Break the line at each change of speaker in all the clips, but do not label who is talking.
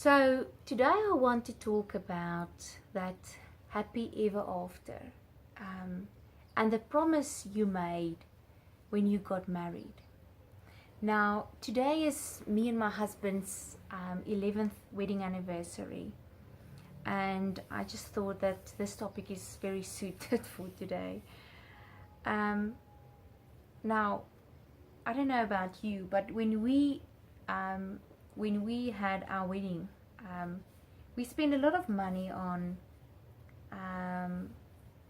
So today I want to talk about that happy ever after, and the promise you made when you got married. Now today is me and my husband's 11th wedding anniversary, and I just thought that this topic is very suited for today. Now I don't know about you, but when we had our wedding, we spent a lot of money on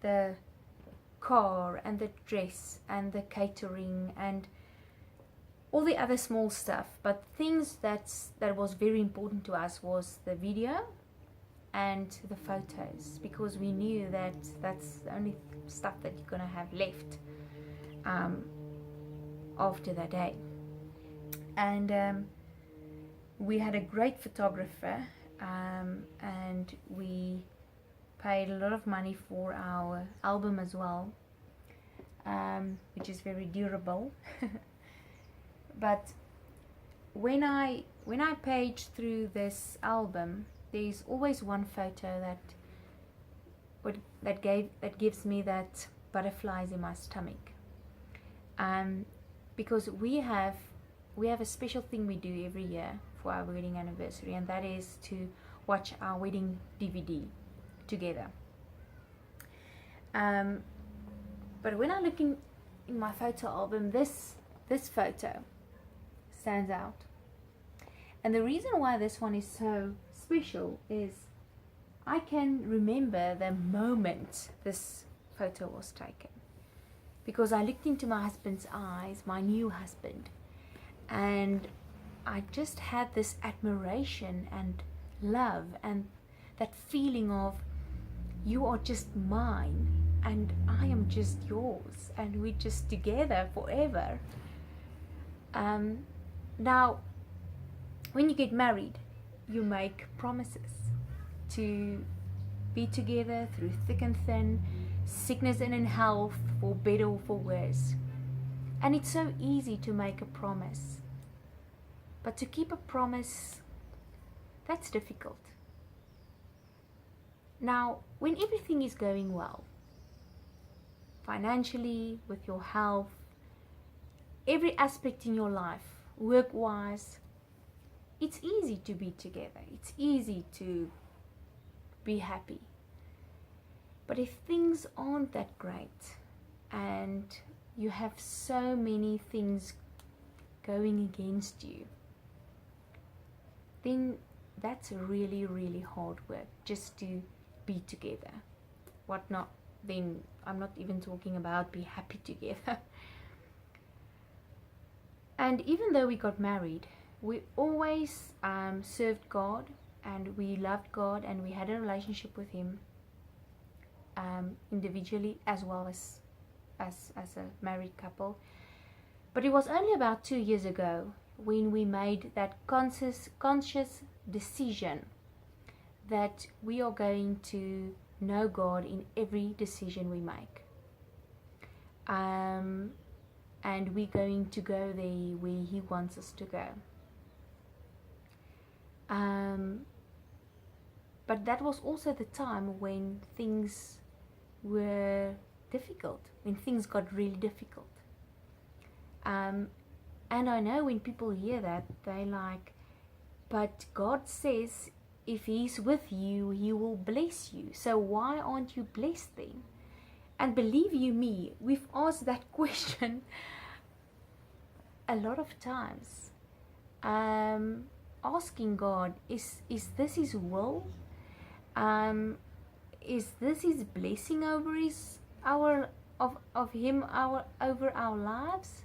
the car and the dress and the catering and all the other small stuff. But things that was very important to us was the video and the photos, because we knew that that's the only stuff that you're gonna have left after that day. And we had a great photographer, and we paid a lot of money for our album as well, which is very durable. But when I page through this album, there's always one photo that gives me that butterflies in my stomach, because we have a special thing we do every year for our wedding anniversary, and that is to watch our wedding DVD together. But when I look in my photo album, this photo stands out. And the reason why this one is so special is I can remember the moment this photo was taken, because I looked into my husband's eyes, my new husband, and I just had this admiration and love and that feeling of, you are just mine and I am just yours, and we're just together forever. Now, when you get married, you make promises to be together through thick and thin, sickness and in health, for better or for worse. And it's so easy to make a promise, but to keep a promise, that's difficult. Now, when everything is going well, financially, with your health, every aspect in your life, work-wise, it's easy to be together. It's easy to be happy. But if things aren't that great, and you have so many things going against you, then that's really, really hard work just to be together. Then I'm not even talking about be happy together. And even though we got married, we always served God, and we loved God, and we had a relationship with Him, individually as well as a married couple. But it was only about 2 years ago when we made that conscious decision that we are going to know God in every decision we make, and we're going to go there where He wants us to go. But that was also the time when things were difficult, when things got really difficult. And I know when people hear that, they like, but God says if He's with you, He will bless you. So why aren't you blessed then? And believe you me, we've asked that question a lot of times. Asking God, is this His will? Is this His blessing over over our lives?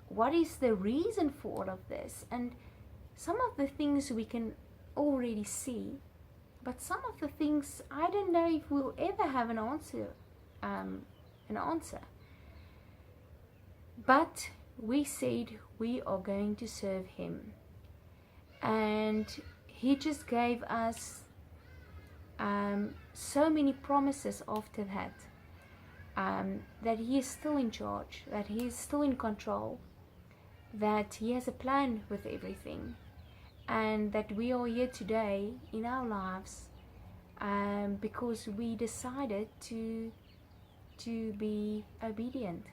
What is the reason for all of this? And some of the things we can already see, but some of the things I don't know if we'll ever have an answer. But we said we are going to serve Him, and He just gave us so many promises after that, that He is still in charge, that He is still in control, that He has a plan with everything, and that we are here today in our lives because we decided to be obedient.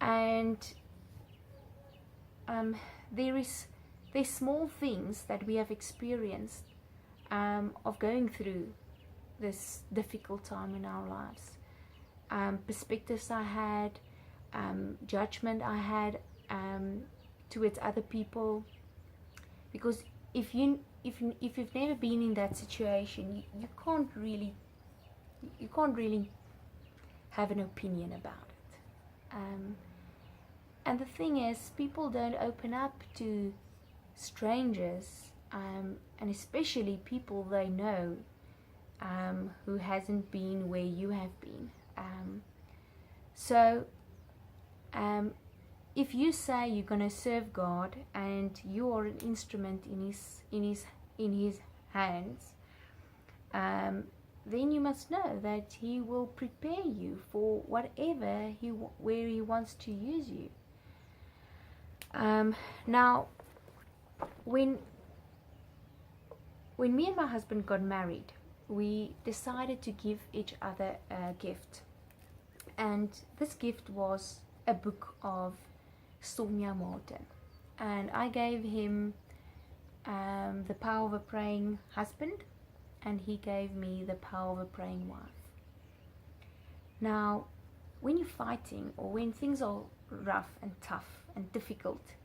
And there's small things that we have experienced of going through this difficult time in our lives. Perspectives I had, judgment I had towards other people, because if you've never been in that situation, you can't really have an opinion about it. And the thing is, people don't open up to strangers, and especially people they know, who hasn't been where you have been. So if you say you're gonna serve God and you are an instrument in his hands, then you must know that He will prepare you for whatever where He wants to use you. Now, when me and my husband got married, we decided to give each other a gift, and this gift was a book of Sonia Martin, and I gave him The Power of a Praying Husband, and he gave me The Power of a Praying Wife. Now, when you're fighting, or when things are rough and tough and difficult,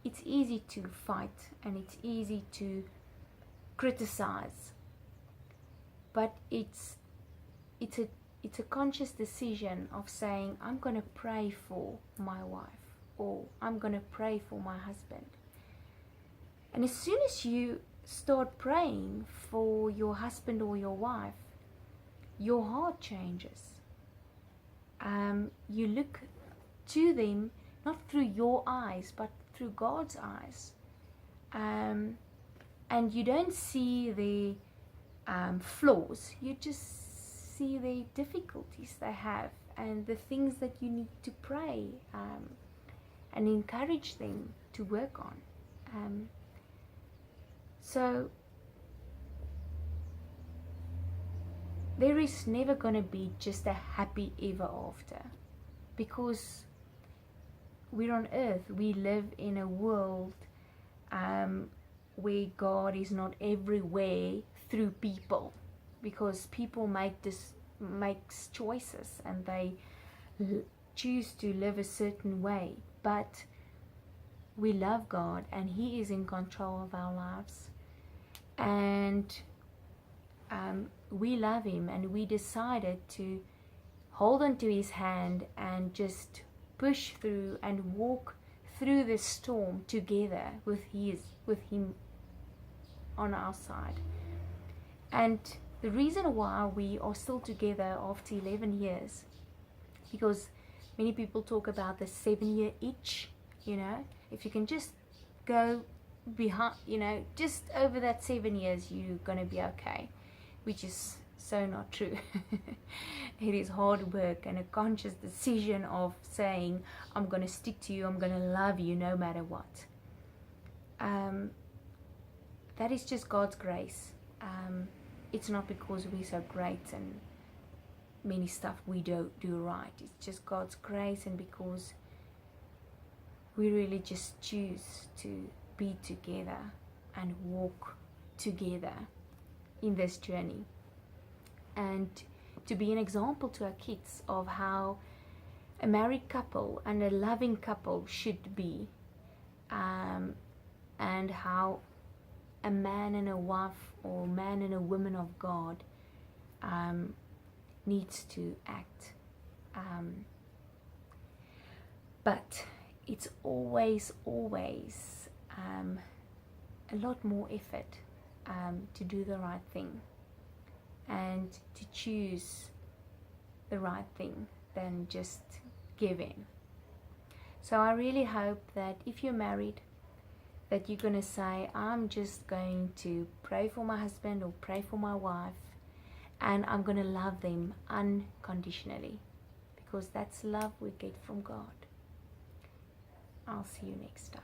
it's easy to fight and it's easy to criticize, but it's a conscious decision of saying, I'm going to pray for my wife, or I'm going to pray for my husband. And as soon as you start praying for your husband or your wife, your heart changes. You look to them not through your eyes, but through God's eyes, and you don't see the flaws. You just see the difficulties they have and the things that you need to pray and encourage them to work on. So there is never going to be just a happy ever after, because we're on earth. We live in a world where God is not everywhere through people, because people makes choices and they choose to live a certain way. But we love God and He is in control of our lives, and we love Him, and we decided to hold on to His hand and just push through and walk through this storm together with Him on our side. And the reason why we are still together after 11 years, because many people talk about the 7-year itch, if you can just go behind, just over that 7 years, you're going to be okay, which is so not true. It is hard work and a conscious decision of saying, I'm going to stick to you, I'm going to love you no matter what. That is just God's grace. It's not because we're so great and many stuff we do right. It's just God's grace, and because we really just choose to be together and walk together in this journey, and to be an example to our kids of how a married couple and a loving couple should be, and how a man and a wife, or man and a woman of God, needs to act. But it's always a lot more effort to do the right thing and to choose the right thing than just give in. So I really hope that if you're married, that you're going to say, I'm just going to pray for my husband or pray for my wife, and I'm going to love them unconditionally, because that's love we get from God. I'll see you next time.